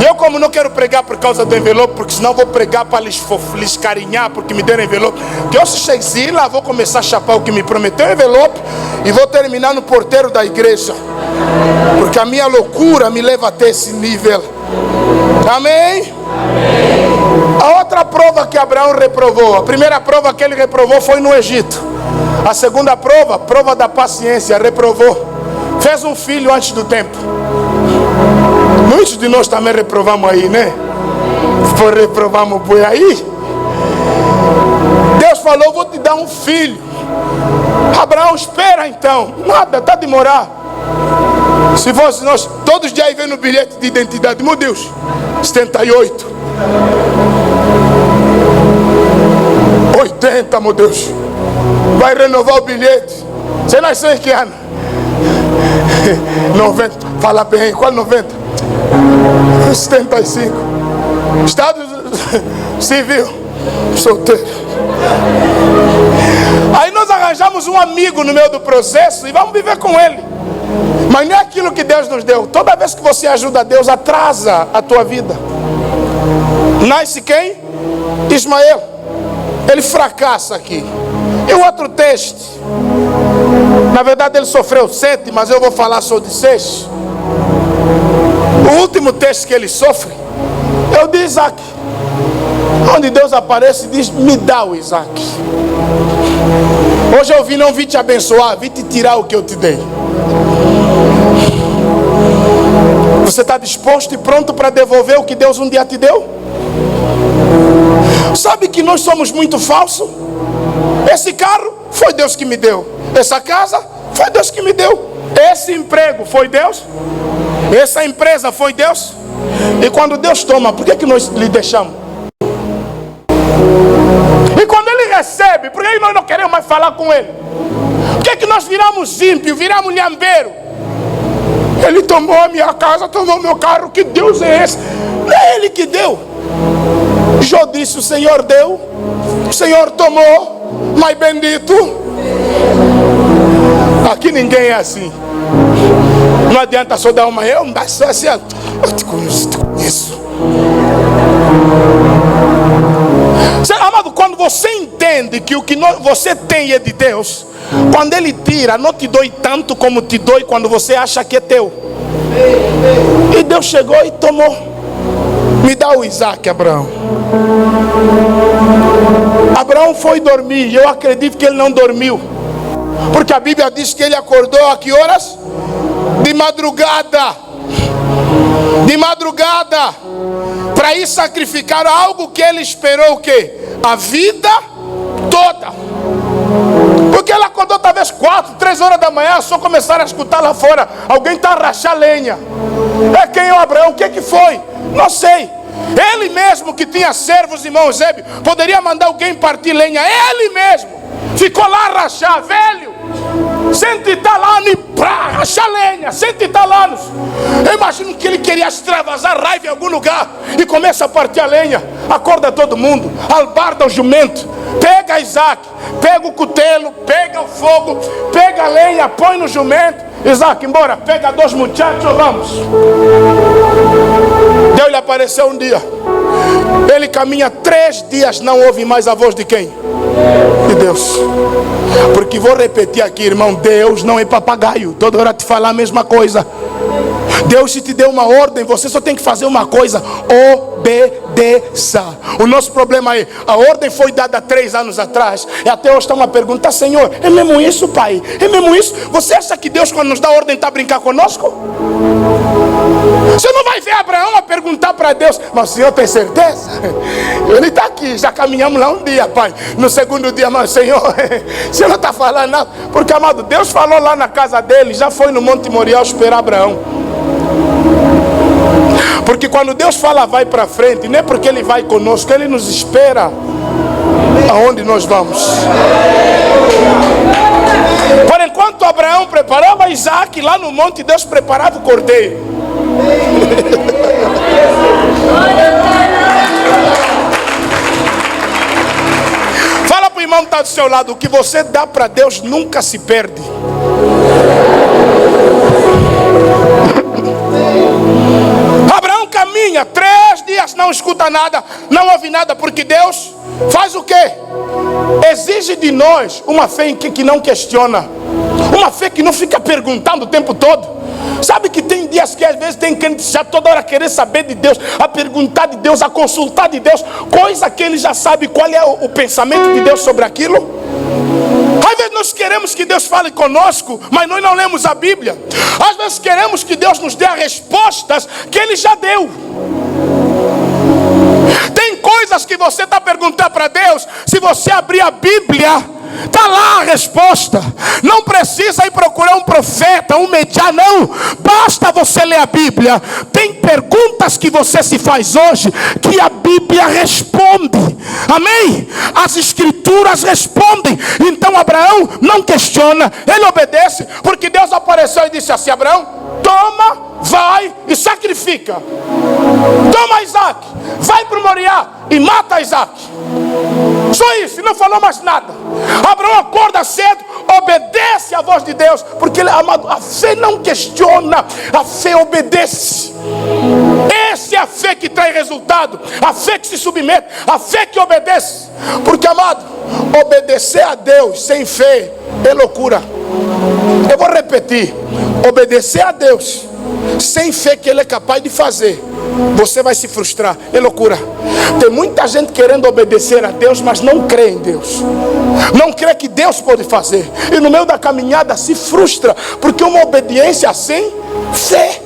E eu, como não quero pregar por causa do envelope, porque senão vou pregar para lhes carinhar, porque me deram envelope, que eu se cheguei lá, vou começar a chapar o que me prometeu envelope e vou terminar no porteiro da igreja, porque a minha loucura me leva até esse nível. Amém? A outra prova que Abraão reprovou, a primeira prova que ele reprovou foi no Egito. A segunda prova, prova da paciência, reprovou. Fez um filho antes do tempo. Muitos de nós também reprovamos aí, né? Reprovamos por aí. Deus falou, vou te dar um filho. Abraão, espera então. Nada, está a demorar. Se fosse nós, todos os dias aí vem no bilhete de identidade, meu Deus, 78, 80, meu Deus, vai renovar o bilhete. Você nasceu em que ano? 90, fala bem, qual 90? 75, Estado Civil, solteiro. Aí nós arranjamos um amigo no meio do processo e vamos viver com ele. Mas não é aquilo que Deus nos deu. Toda vez que você ajuda Deus, atrasa a tua vida. Nasce quem? Ismael. Ele fracassa aqui. E o outro teste, na verdade ele sofreu 7, mas eu vou falar só de 6. O último teste que ele sofre é o de Isaac, onde Deus aparece e diz: me dá o Isaac. Hoje eu não vim te abençoar, vim te tirar o que eu te dei. Você está disposto e pronto para devolver o que Deus um dia te deu? Sabe que nós somos muito falsos? Esse carro foi Deus que me deu. Essa casa foi Deus que me deu. Esse emprego foi Deus. Essa empresa foi Deus. E quando Deus toma, por que nós lhe deixamos? E quando Ele recebe, por que nós não queremos mais falar com Ele? Por que nós viramos ímpio, viramos lhambeiro? Ele tomou a minha casa, tomou meu carro. Que Deus é esse? Não é Ele que deu. Jó disse: o Senhor deu, o Senhor tomou, mas bendito. Aqui ninguém é assim. Não adianta só dar uma, eu sou assim, eu te conheço. Amado, quando você entende que o que você tem é de Deus, quando Ele tira, não te dói tanto como te dói quando você acha que é teu. E Deus chegou e tomou. Me dá o Isaac, Abraão. Abraão foi dormir, e eu acredito que ele não dormiu, porque a Bíblia diz que ele acordou a que horas? De madrugada. De madrugada, para ir sacrificar algo que ele esperou o quê? A vida toda. Porque ele acordou talvez 4, 3 horas da manhã, só começaram a escutar lá fora: alguém está a rachar lenha. É quem é o Abraão? O que foi? Não sei. Ele mesmo que tinha servos, irmão Eusébio, poderia mandar alguém partir lenha. Ele mesmo ficou lá a rachar, velho. 100 anos para rachar lenha, 100 anos. Eu imagino que ele queria extravasar raiva em algum lugar e começa a partir a lenha. Acorda todo mundo, albarda o jumento, pega Isaac, pega o cutelo, pega o fogo, pega a lenha, põe no jumento. Isaac, embora, pega 2 muchachos, vamos. Deus lhe apareceu um dia. Ele caminha 3 dias, não ouve mais a voz de quem? De Deus. Porque vou repetir aqui, irmão, Deus não é papagaio, toda hora te falar a mesma coisa. Deus, se te deu uma ordem, você só tem que fazer uma coisa: obedeça. O nosso problema é, a ordem foi dada 3 anos atrás, e até hoje está uma pergunta: Senhor, é mesmo isso, Pai? É mesmo isso? Você acha que Deus, quando nos dá ordem, está a brincar conosco? Você não vai ver Abraão a perguntar para Deus: mas o Senhor tem certeza? Ele está aqui, já caminhamos lá um dia, Pai. No segundo dia, mas Senhor, você não está falando nada. Porque, amado, Deus falou lá na casa dele, já foi no Monte Moriá esperar Abraão. Porque quando Deus fala vai para frente, não é porque Ele vai conosco, Ele nos espera aonde nós vamos. Por enquanto Abraão preparava Isaac, lá no monte Deus preparava o cordeiro. Fala para o irmão que está do seu lado: o que você dá para Deus nunca se perde. Abraão caminha 3 dias, não escuta nada, não ouve nada, porque Deus faz o quê? Exige de nós uma fé que não questiona, uma fé que não fica perguntando o tempo todo. Sabe que tem dias que às vezes tem que já toda hora querer saber de Deus, a perguntar de Deus, a consultar de Deus, coisa que ele já sabe qual é o pensamento de Deus sobre aquilo. Às vezes nós queremos que Deus fale conosco, mas nós não lemos a Bíblia. Às vezes queremos que Deus nos dê as respostas que Ele já deu. Tem coisas que você está perguntando para Deus, se você abrir a Bíblia, Está lá a resposta. Não precisa ir procurar um profeta, um mediar, não. Basta você ler a Bíblia. Tem perguntas que você se faz hoje que a Bíblia responde. Amém? As Escrituras respondem. Então Abraão não questiona, ele obedece, porque Deus apareceu e disse assim: Abraão, toma, vai e sacrifica. Toma Isaac, vai para o Moriá e mata Isaac. Só isso, não falou mais nada. Abraão acorda cedo, obedece à voz de Deus, porque amado, a fé não questiona, a fé obedece. Essa é a fé que traz resultado, a fé que se submete, a fé que obedece. Porque, amado, obedecer a Deus sem fé é loucura. Eu vou repetir: obedecer a Deus sem fé que Ele é capaz de fazer, você vai se frustrar, é loucura. Tem muita gente querendo obedecer a Deus, mas não crê em Deus, não crê que Deus pode fazer, e no meio da caminhada se frustra, porque uma obediência sem fé.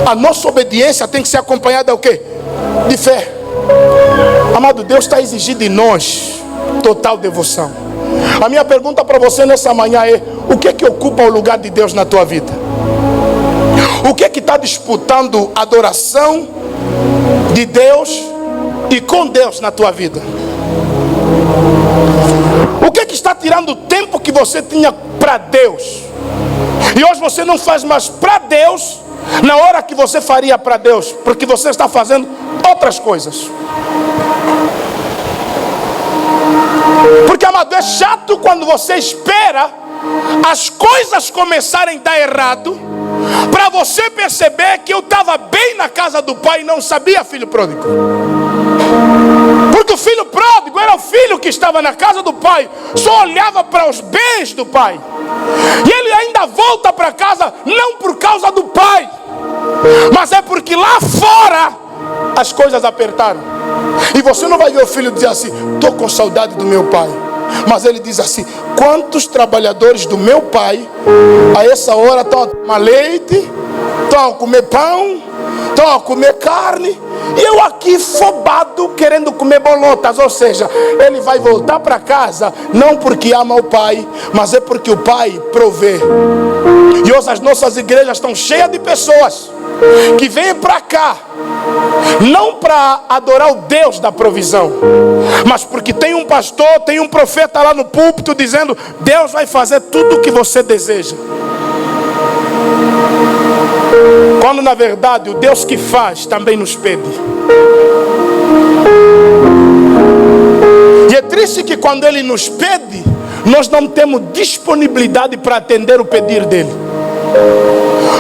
A nossa obediência tem que ser acompanhada de quê? De fé. Amado, Deus está exigindo de nós total devoção. A minha pergunta para você nessa manhã é: o que é que ocupa o lugar de Deus na tua vida? O que é que está disputando a adoração de Deus e com Deus na tua vida? O que é que está tirando o tempo que você tinha para Deus? E hoje você não faz mais para Deus na hora que você faria para Deus, porque você está fazendo outras coisas. Porque, amado, é chato quando você espera as coisas começarem a dar errado para você perceber que eu estava bem na casa do pai e não sabia, filho pródigo. Porque o filho pródigo era o filho que estava na casa do pai, só olhava para os bens do pai, e ele ainda volta para casa não por causa do pai, mas é porque lá fora as coisas apertaram. E você não vai ver o filho dizer assim: estou com saudade do meu pai. Mas ele diz assim: quantos trabalhadores do meu pai a essa hora estão a tomar leite, estão a comer pão, estão a comer carne, e eu aqui fobado querendo comer bolotas. Ou seja, ele vai voltar para casa não porque ama o pai, mas é porque o pai provê. E hoje as nossas igrejas estão cheias de pessoas que vêm para cá não para adorar o Deus da provisão, mas porque tem um pastor, tem um profeta lá no púlpito dizendo: Deus vai fazer tudo o que você deseja. Quando na verdade o Deus que faz também nos pede. E é triste que quando Ele nos pede, nós não temos disponibilidade para atender o pedir dEle.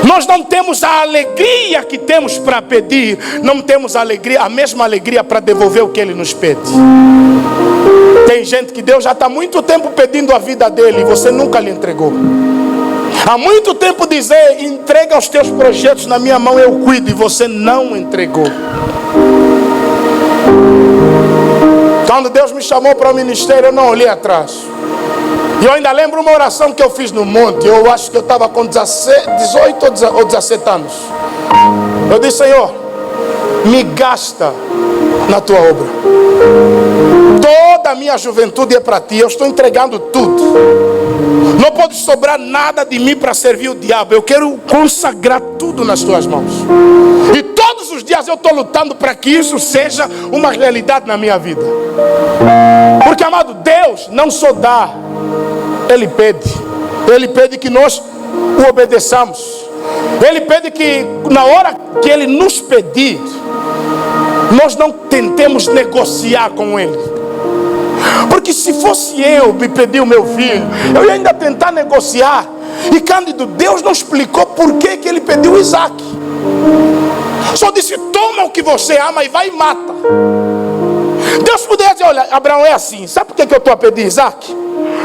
Nós não temos a alegria que temos para pedir, não temos a alegria, a mesma alegria para devolver o que Ele nos pede. Tem gente que Deus já está há muito tempo pedindo a vida dele e você nunca lhe entregou. Há muito tempo dizer: entrega os teus projetos na minha mão, eu cuido, e você não entregou. Quando Deus me chamou para o ministério, eu não olhei atrás. E eu ainda lembro uma oração que eu fiz no monte. Eu acho que eu estava com 18 ou 17 anos. Eu disse: Senhor, me gasta na tua obra. Toda a minha juventude é para ti. Eu estou entregando tudo. Não pode sobrar nada de mim para servir o diabo. Eu quero consagrar tudo nas tuas mãos. E todos os dias eu estou lutando para que isso seja uma realidade na minha vida. Porque, amado, Deus não só dá, Ele pede. Ele pede que nós o obedeçamos. Ele pede que na hora que Ele nos pedir, nós não tentemos negociar com Ele. Porque se fosse eu me pedir o meu filho, eu ia ainda tentar negociar. E Cândido, Deus não explicou por que Ele pediu Isaac. Só disse: toma o que você ama e vai e mata. Deus poderia dizer: olha, Abraão, é assim, sabe por que eu estou a pedir Isaac?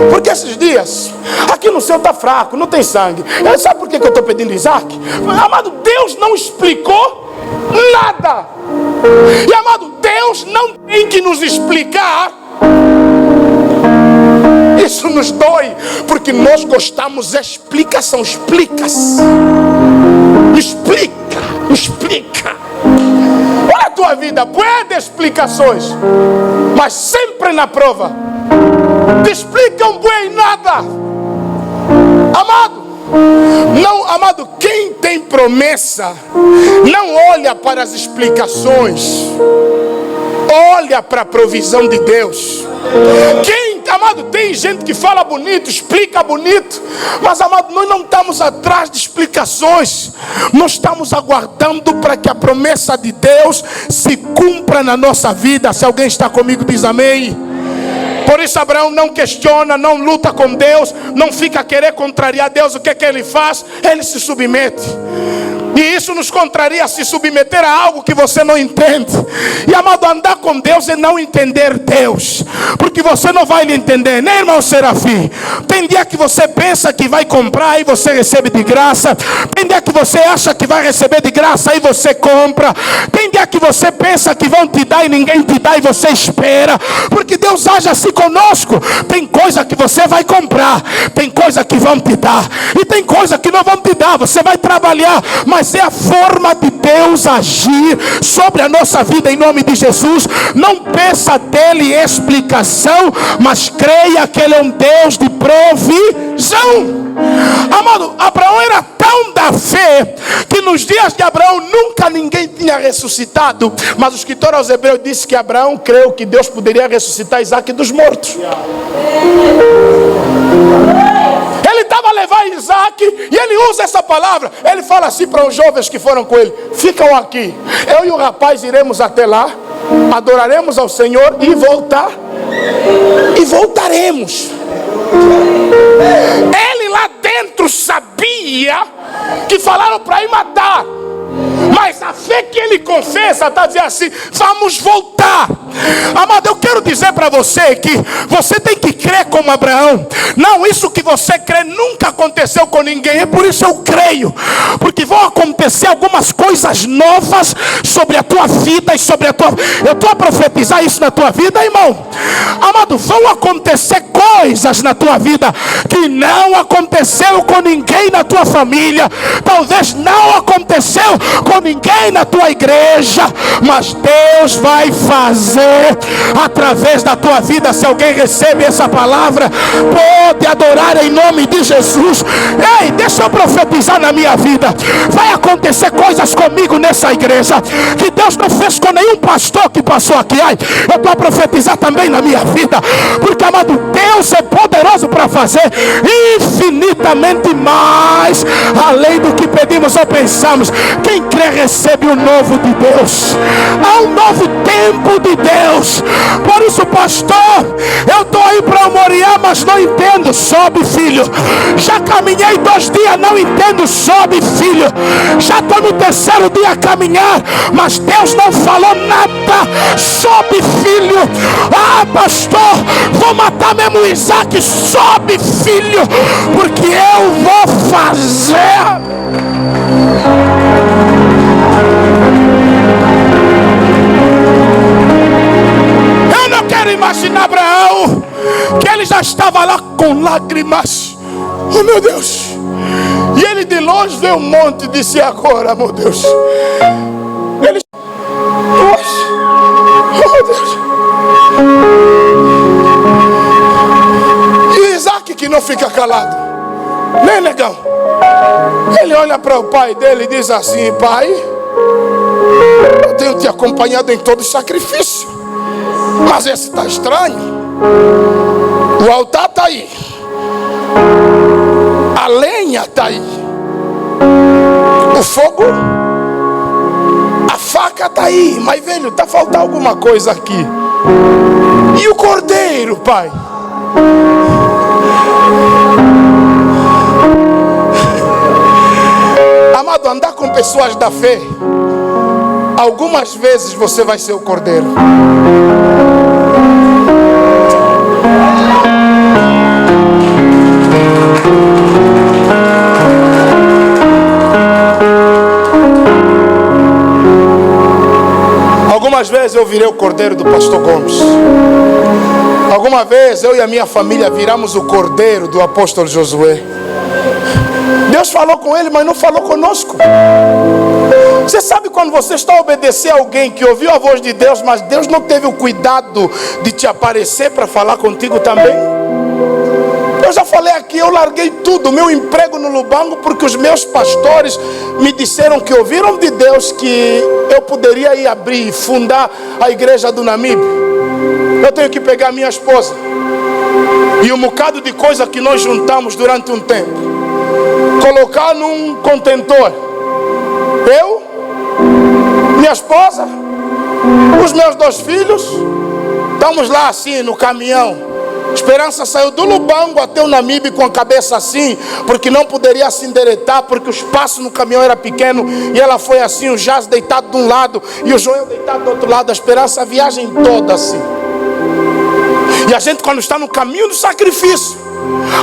Porque esses dias aqui no céu está fraco, não tem sangue. Sabe por que eu estou pedindo Isaac? Amado, Deus não explicou nada. E, amado, Deus não tem que nos explicar. Isso nos dói, porque nós gostamos de explicação. Explica-se. Me explica. Olha a tua vida, bué de explicações, mas sempre na prova. te explicam bem nada. Amado, quem tem promessa não olha para as explicações, olha para a provisão de Deus. Amado, tem gente que fala bonito, explica bonito, mas, amado, nós não estamos atrás de explicações, nós estamos aguardando para que a promessa de Deus se cumpra na nossa vida. Se alguém está comigo, diz amém. Por isso Abraão não questiona, não luta com Deus, não fica a querer contrariar Deus. O que é que ele faz? Ele se submete. E isso nos contraria, se submeter a algo que você não entende. E, amado, andar com Deus é não entender Deus, porque você não vai lhe entender, né, irmão Serafim? Tem dia que você pensa que vai comprar e você recebe de graça. Tem dia que você acha que vai receber de graça e você compra. Tem dia que você pensa que vão te dar e ninguém te dá e você espera, porque Deus age assim conosco. Tem coisa que você vai comprar, tem coisa que vão te dar, e tem coisa que não vão te dar. Você vai trabalhar, mas é a forma de Deus agir sobre a nossa vida, em nome de Jesus. Não peça dele explicação, mas creia que ele é um Deus de provisão. Amado, Abraão era tão da fé que nos dias de Abraão nunca ninguém tinha ressuscitado, mas o escritor aos Hebreus disse que Abraão creu que Deus poderia ressuscitar Isaac dos mortos. Ele estava a levar Isaac, e ele usa essa palavra. Ele fala assim para os jovens que foram com ele: ficam aqui, eu e o rapaz iremos até lá, adoraremos ao Senhor e voltaremos. Ele lá dentro sabia que falaram para ir matar, mas a fé que ele confessa está dizendo assim: vamos voltar. Amado, eu quero dizer para você que você tem que crer como Abraão. Não, isso que você crê nunca aconteceu com ninguém. É por isso eu creio, porque vão acontecer algumas coisas novas sobre a tua vida e sobre a tua... Eu estou a profetizar isso na tua vida, irmão. Amado, vão acontecer coisas na tua vida que não aconteceu com ninguém na tua família, talvez não aconteceu com ninguém na tua igreja, mas Deus vai fazer através da tua vida. Se alguém recebe essa palavra, pode adorar em nome de Jesus. Ei, deixa eu profetizar na minha vida. Vai acontecer coisas comigo nessa igreja que Deus não fez com nenhum pastor que passou aqui. Ai, eu estou a profetizar também na minha vida, porque, amado, Deus é poderoso para fazer infinitamente mais além do que pedimos ou pensamos. Quem crê recebe o novo de Deus. Há um novo tempo de Deus. Por isso, pastor, eu estou aí para Moriá, mas não entendo. Sobe, filho. Já caminhei 2 dias, não entendo. Sobe, filho. Já estou no 3º dia a caminhar, mas Deus não falou nada. Sobe, filho. Ah, pastor, vou matar mesmo Isaac. Sobe, filho, porque eu vou fazer. Eu não quero imaginar Abraão, que ele já estava lá com lágrimas. Oh, meu Deus. E ele de longe vê um monte e disse: agora, meu Deus. Ele... Oh, meu Deus. E Isaac, que não fica calado, né, negão? Ele olha para o pai dele e diz assim: pai, eu tenho te acompanhado em todo sacrifício, mas esse está estranho. O altar está aí, a lenha está aí, o fogo, a faca está aí, mas velho, está faltando alguma coisa aqui. E o cordeiro, pai? Amado, andar com pessoas da fé, algumas vezes você vai ser o cordeiro. Algumas vezes eu virei o cordeiro do pastor Gomes. Alguma vez eu e a minha família viramos o cordeiro do apóstolo Josué. Deus falou com ele, mas não falou conosco. Você sabe quando você está a obedecer a alguém que ouviu a voz de Deus, mas Deus não teve o cuidado de te aparecer para falar contigo também? Eu já falei aqui, eu larguei tudo, meu emprego no Lubango, porque os meus pastores me disseram que ouviram de Deus que eu poderia ir abrir e fundar a igreja do Namibe. Eu tenho que pegar minha esposa e um bocado de coisa que nós juntamos durante um tempo, colocar num contentor. Eu, minha esposa, os meus 2 filhos, estamos lá assim no caminhão. Esperança saiu do Lubango até o Namibe com a cabeça assim, porque não poderia se endireitar, porque o espaço no caminhão era pequeno. E ela foi assim, o Jazz deitado de um lado e o Joel deitado do outro lado. A Esperança, a viagem toda assim. E a gente, quando está no caminho do sacrifício,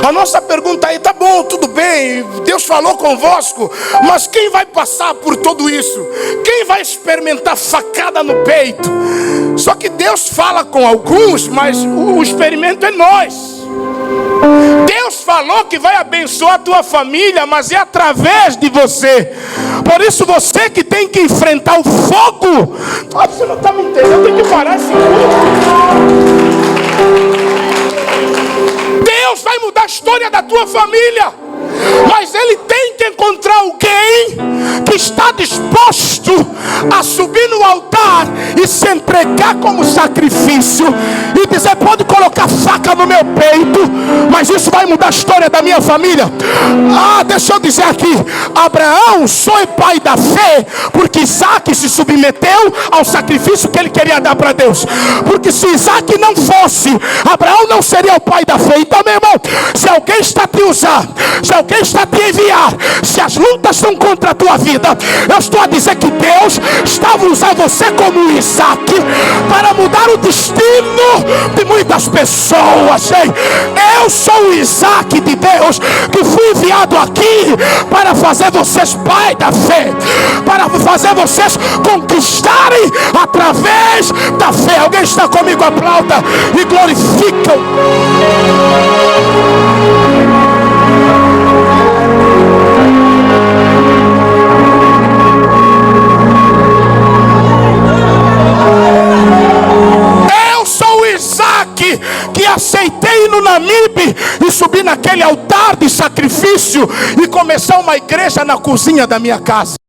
a nossa pergunta aí, tá bom, tudo bem, Deus falou convosco, mas quem vai passar por tudo isso? Quem vai experimentar facada no peito? Só que Deus fala com alguns, mas o experimento é nós. Deus falou que vai abençoar a tua família, mas é através de você. Por isso você que tem que enfrentar o fogo. Você não está me entendendo, eu tenho que parar esse culto. Deus vai mudar a história da tua família, mas Ele tem que encontrar alguém que está disposto a subir no altar e se entregar como sacrifício e dizer: pode colocar faca no meu peito, mas isso vai mudar a história da minha família. Deixa eu dizer aqui, Abraão só é pai da fé porque Isaac se submeteu ao sacrifício que ele queria dar para Deus. Porque se Isaac não fosse, Abraão não seria o pai da fé. Então, meu irmão, se alguém está a te usar, se alguém está a te enviar, se as lutas estão contra a tua vida, eu estou a dizer que Deus estava usando você como Isaac para mudar o destino de muitas pessoas. Eu sou o Isaac de Deus que fui enviado aqui para fazer vocês pai da fé, para fazer vocês conquistarem através da fé. Alguém está comigo? Aplauda e glorificam. Eu sou o Isaac que aceitei no Namibe e subi naquele altar de sacrifício e começar uma igreja na cozinha da minha casa.